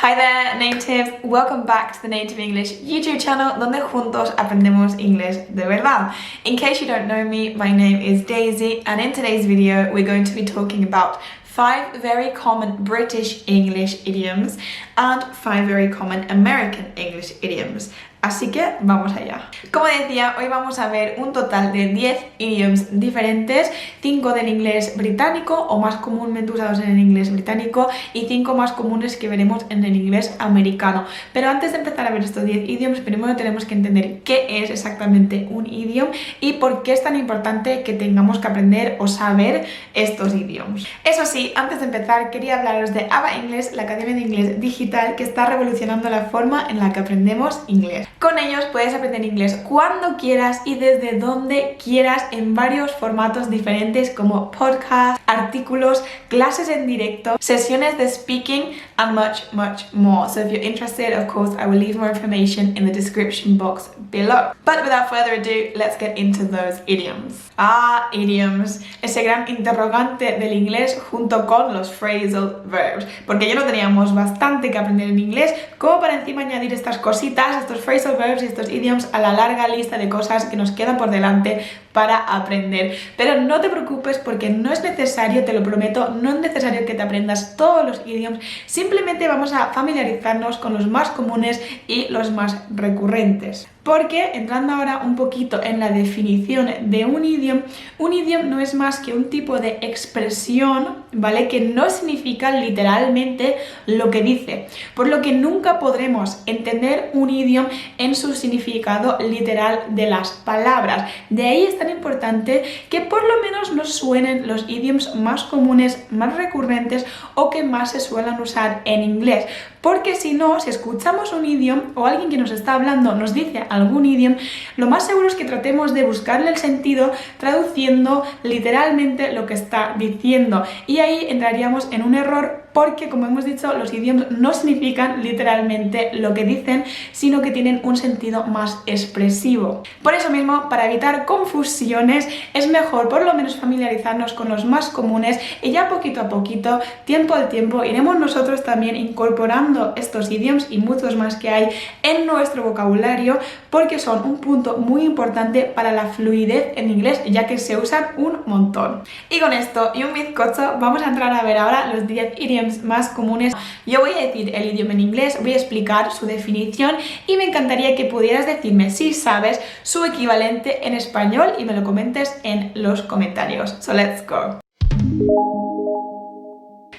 Hi there, natives! Welcome back to the Native English YouTube channel, donde juntos aprendemos inglés de verdad. In case you don't know me, my name is Daisy, and in today's video we're going to be talking about 5 very common British English idioms and 5 very common American English idioms. Así que vamos allá. Como decía, hoy vamos a ver un total de 10 idioms diferentes, 5 del inglés británico o más comúnmente usados en el inglés británico y 5 más comunes que veremos en el inglés americano. Pero antes de empezar a ver estos 10 idioms, primero tenemos que entender qué es exactamente un idioma y por qué es tan importante que tengamos que aprender o saber estos idioms. Eso sí, antes de empezar quería hablaros de ABA Inglés, la Academia de Inglés Digital, que está revolucionando la forma en la que aprendemos inglés. Con ellos puedes aprender inglés cuando quieras y desde donde quieras en varios formatos diferentes como podcast, artículos, clases en directo, sesiones de speaking and much more. So if you're interested, of course, I will leave more information in the description box below. But without further ado, let's get into those idioms. Idioms, ese gran interrogante del inglés junto con los phrasal verbs, porque ya no teníamos bastante que aprender en inglés como para encima añadir estas cositas, estos phrasal verbs y estos idioms a la larga lista de cosas que nos quedan por delante para aprender. Pero no te preocupes porque no es necesario, te lo prometo, no es necesario que te aprendas todos los idioms, simplemente vamos a familiarizarnos con los más comunes y los más recurrentes. Porque, entrando ahora un poquito en la definición de un idioma no es más que un tipo de expresión, ¿vale? Que no significa literalmente lo que dice, por lo que nunca podremos entender un idioma en su significado literal de las palabras. De ahí es tan importante que por lo menos nos suenen los idioms más comunes, más recurrentes o que más se suelen usar en inglés. Porque si no, si escuchamos un idioma o alguien que nos está hablando nos dice algún idioma, lo más seguro es que tratemos de buscarle el sentido traduciendo literalmente lo que está diciendo. Y ahí entraríamos en un error porque, como hemos dicho, los idiomas no significan literalmente lo que dicen, sino que tienen un sentido más expresivo. Por eso mismo, para evitar confusiones, es mejor por lo menos familiarizarnos con los más comunes y ya poquito a poquito, tiempo al tiempo, iremos nosotros también incorporando estos idioms y muchos más que hay en nuestro vocabulario, porque son un punto muy importante para la fluidez en inglés, ya que se usan un montón. Y con esto y un bizcocho vamos a entrar a ver ahora los 10 idioms más comunes. Yo voy a decir el idioma en inglés, voy a explicar su definición y me encantaría que pudieras decirme si sabes su equivalente en español y me lo comentes en los comentarios. So let's go.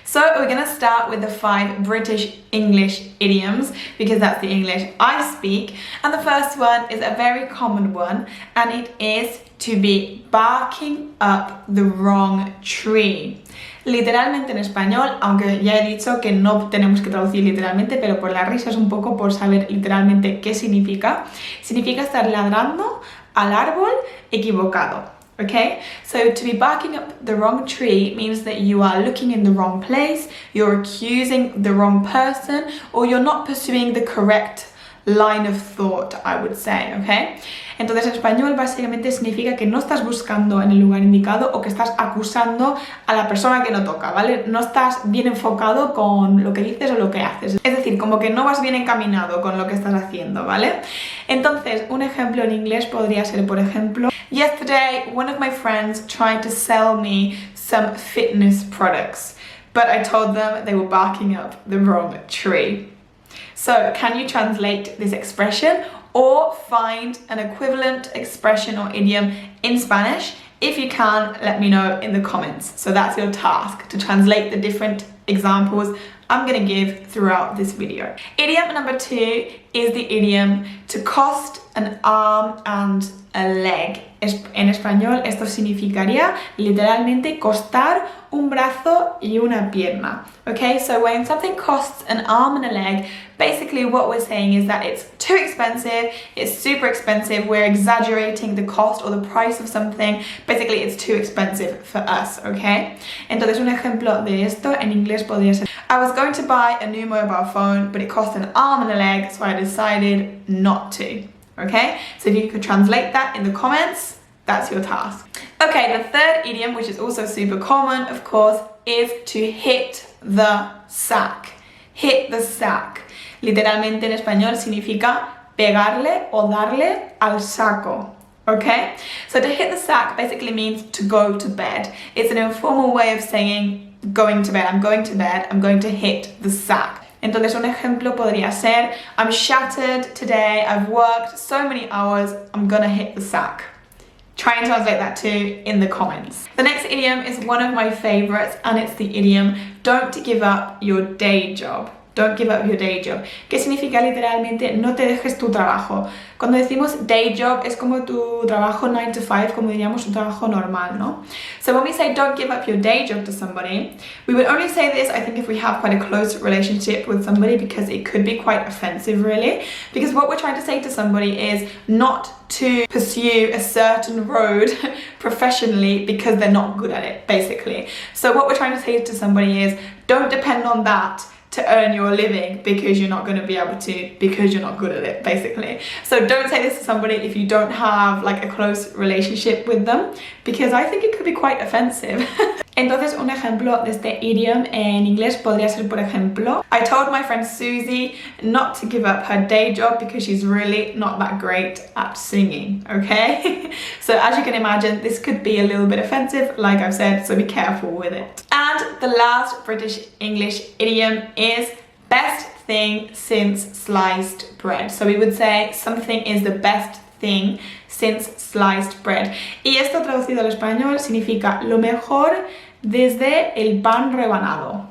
So we're going to start with the 5 British English idioms because that's the English I speak, and the first one is a very common one, and it is to be barking up the wrong tree. Literalmente en español, aunque ya he dicho que no tenemos que traducir literalmente, pero por la risa es un poco por saber literalmente qué significa. Significa estar ladrando al árbol equivocado. Okay, so to be barking up the wrong tree means that you are looking in the wrong place, you're accusing the wrong person, or you're not pursuing the correct line of thought, I would say, okay? Entonces en español básicamente significa que no estás buscando en el lugar indicado o que estás acusando a la persona que no toca, ¿vale? No estás bien enfocado con lo que dices o lo que haces. Es decir, como que no vas bien encaminado con lo que estás haciendo, ¿vale? Entonces, un ejemplo en inglés podría ser, por ejemplo, yesterday one of my friends tried to sell me some fitness products, but I told them they were barking up the wrong tree. So, can you translate this expression or find an equivalent expression or idiom in Spanish? If you can, let me know in the comments. So that's your task, to translate the different examples I'm going to give throughout this video. Idiom number 2 is the idiom to cost an arm and a leg. En español esto significaría literalmente costar un brazo y una pierna. Okay, so when something costs an arm and a leg, basically what we're saying is that it's too expensive, it's super expensive, we're exaggerating the cost or the price of something. Basically it's too expensive for us, okay? Entonces un ejemplo de esto en inglés podría ser: I was going to buy a new mobile phone, but it cost an arm and a leg, so I decided not to. Okay, so if you could translate that in the comments, that's your task. Okay, the third idiom, which is also super common, of course, is to hit the sack. hit the sack. Literalmente en español significa pegarle o darle al saco. Okay? So to hit the sack basically means to go to bed. It's an informal way of saying going to bed. I'm going to bed. I'm going to hit the sack. Entonces un ejemplo podría ser, I'm shattered today. I've worked so many hours. I'm gonna hit the sack. Try and translate that too in the comments. The next idiom is one of my favorites, and it's the idiom don't give up your day job. Don't give up your day job. ¿Qué significa literalmente no te dejes tu trabajo? Cuando decimos day job es como tu trabajo 9 to 5, como diríamos un trabajo normal, ¿no? So when we say don't give up your day job to somebody, we would only say this, I think, if we have quite a close relationship with somebody, because it could be quite offensive, really. Because what we're trying to say to somebody is not to pursue a certain road professionally because they're not good at it, basically. So what we're trying to say to somebody is don't depend on that to earn your living because you're not going to be able to, because you're not good at it, basically. So don't say this to somebody if you don't have like a close relationship with them, because I think it could be quite offensive. Entonces un ejemplo de este idiom en inglés podría ser, por ejemplo, I told my friend Susie not to give up her day job because she's really not that great at singing, okay? So as you can imagine, this could be a little bit offensive, like I've said, so be careful with it. And the last British English idiom is best thing since sliced bread. So we would say something is the best thing since sliced bread. Y esto traducido al español significa lo mejor desde el pan rebanado.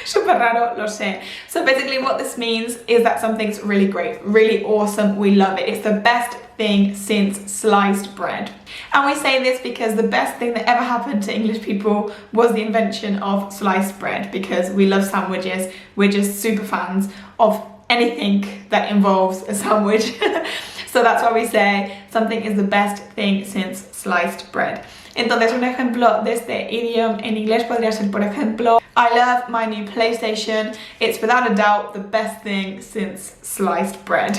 Super raro, lo sé. So basically what this means is that something's really great, really awesome, we love it. It's the best thing since sliced bread. And we say this because the best thing that ever happened to English people was the invention of sliced bread, because we love sandwiches. We're just super fans of anything that involves a sandwich. So that's why we say something is the best thing since sliced bread. Entonces un ejemplo de este idiom en inglés podría ser, por ejemplo, I love my new PlayStation. It's without a doubt the best thing since sliced bread.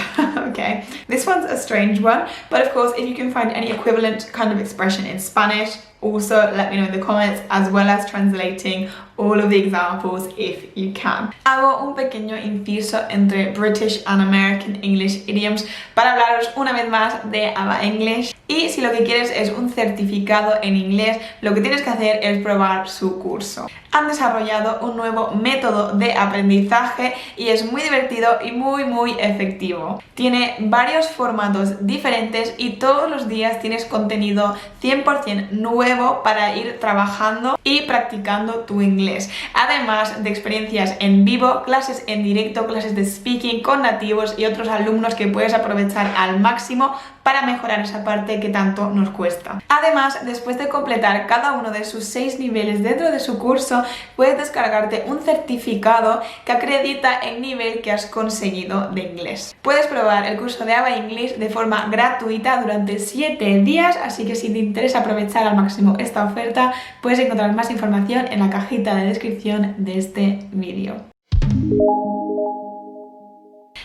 Okay, this one's a strange one, but of course if you can find any equivalent kind of expression in Spanish, also let me know in the comments, as well as translating all of the examples if you can. Hago un pequeño inciso entre British and American English idioms para hablaros una vez más de ABA English. Y si lo que quieres es un certificado en inglés, lo que tienes que hacer es probar su curso. Han desarrollado un nuevo método de aprendizaje y es muy divertido y muy efectivo. Tiene varios formatos diferentes y todos los días tienes contenido 100% nuevo para ir trabajando y practicando tu inglés. Además de experiencias en vivo, clases en directo, clases de speaking con nativos y otros alumnos que puedes aprovechar al máximo para mejorar esa parte que tanto nos cuesta. Además, después de completar cada uno de sus 6 niveles dentro de su curso, puedes descargarte un certificado que acredita el nivel que has conseguido de inglés. Puedes probar el curso de ABA English de forma gratuita durante 7 días, así que si te interesa aprovechar al máximo esta oferta, puedes encontrar más información en la cajita de descripción de este vídeo.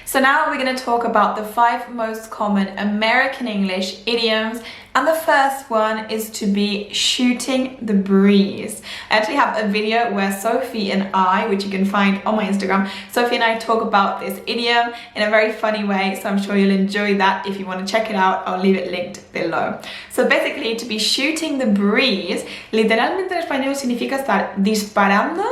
So now we're going to talk about the 5 most common American English idioms, and the first one is to be shooting the breeze. I actually have a video where Sophie and I, which you can find on my Instagram, Sophie and I talk about this idiom in a very funny way, so I'm sure you'll enjoy that. If you want to check it out, I'll leave it linked below. So basically, to be shooting the breeze, literalmente en español significa estar disparando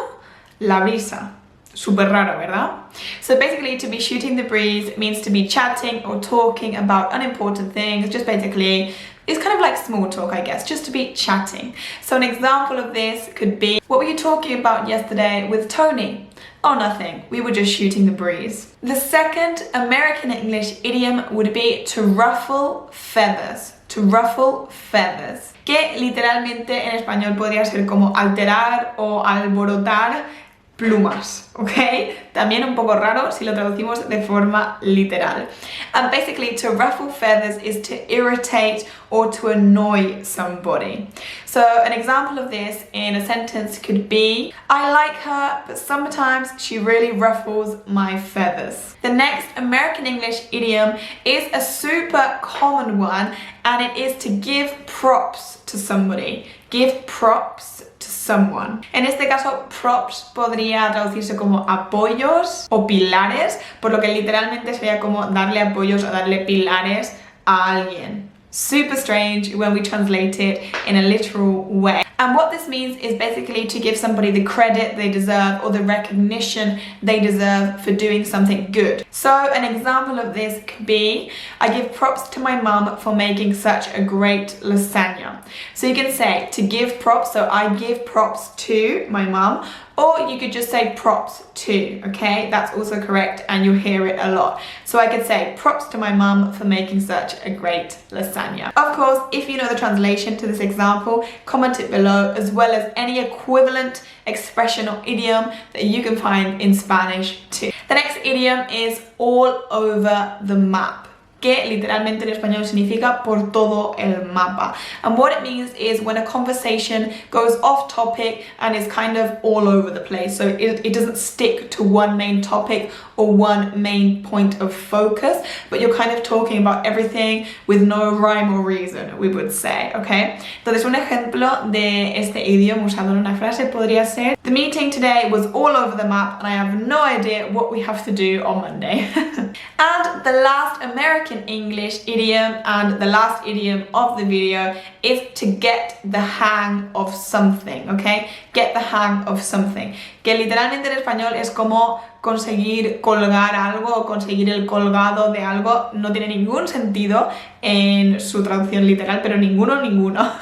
la brisa. Super raro, ¿verdad? So basically, to be shooting the breeze means to be chatting or talking about unimportant things. Just basically, it's kind of like small talk, I guess, just to be chatting. So an example of this could be, what were you talking about yesterday with Tony? Oh, nothing. We were just shooting the breeze. The second American English idiom would be to ruffle feathers. To ruffle feathers. Que literalmente en español podría ser como alterar o alborotar plumas, ¿ok? También un poco raro si lo traducimos de forma literal. And basically, to ruffle feathers is to irritate or to annoy somebody. So an example of this in a sentence could be, I like her, but sometimes she really ruffles my feathers. The next American English idiom is a super common one, and it is to give props to somebody. Give props to someone. En este caso, props podría traducirse como apoyos o pilares, por lo que literalmente sería como darle apoyos o darle pilares a alguien. Super strange when we translate it in a literal way. And what this means is basically to give somebody the credit they deserve or the recognition they deserve for doing something good. So an example of this could be, I give props to my mum for making such a great lasagna. So you can say to give props, so I give props to my mum, or you could just say props to, okay? That's also correct and you'll hear it a lot. So I could say props to my mum for making such a great lasagna. Of course, if you know the translation to this example, comment it below, as well as any equivalent expression or idiom that you can find in Spanish too. The next idiom is all over the map, que literalmente en español significa por todo el mapa. And what it means is when a conversation goes off topic and is kind of all over the place. So it doesn't stick to one main topic or one main point of focus, but you're kind of talking about everything with no rhyme or reason, we would say, okay? Entonces un ejemplo de este idioma usado en una frase podría ser, the meeting today was all over the map and I have no idea what we have to do on Monday. And the last American English idiom and the last idiom of the video is to get the hang of something, okay? Get the hang of something, que literalmente en español es como conseguir colgar algo o conseguir el colgado de algo. No tiene ningún sentido en su traducción literal, pero ninguno.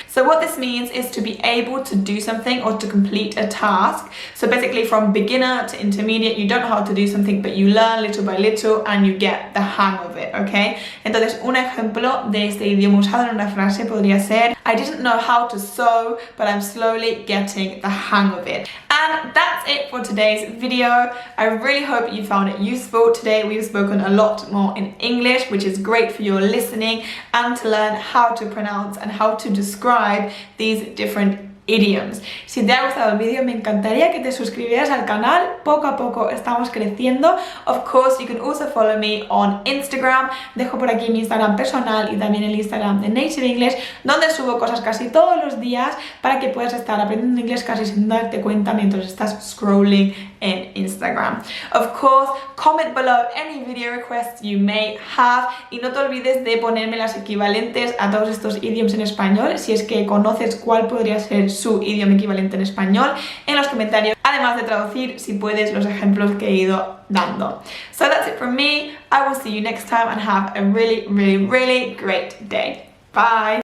So what this means is to be able to do something or to complete a task. So basically from beginner to intermediate, you don't know how to do something, but you learn little by little and you get the hang of it, okay? Entonces un ejemplo de este idioma usado en una frase podría ser, I didn't know how to sew, but I'm slowly getting the hang of it. And that's it for today's video. I really hope you found it useful. Today we've spoken a lot more in English, which is great for your listening and to learn how to pronounce and how to describe these different idioms. Si te ha gustado el vídeo, me encantaría que te suscribieras al canal. Poco a poco estamos creciendo. Of course, you can also follow me on Instagram. Dejo por aquí mi Instagram personal y también el Instagram de Native English, donde subo cosas casi todos los días para que puedas estar aprendiendo inglés casi sin darte cuenta mientras estás scrolling en Instagram. Of course, comment below any video requests you may have y no te olvides de ponerme las equivalentes a todos estos idioms en español, si es que conoces cuál podría ser su idioma equivalente en español, en los comentarios, además de traducir, si puedes, los ejemplos que he ido dando. So that's it from me. I will see you next time and have a really great day. Bye!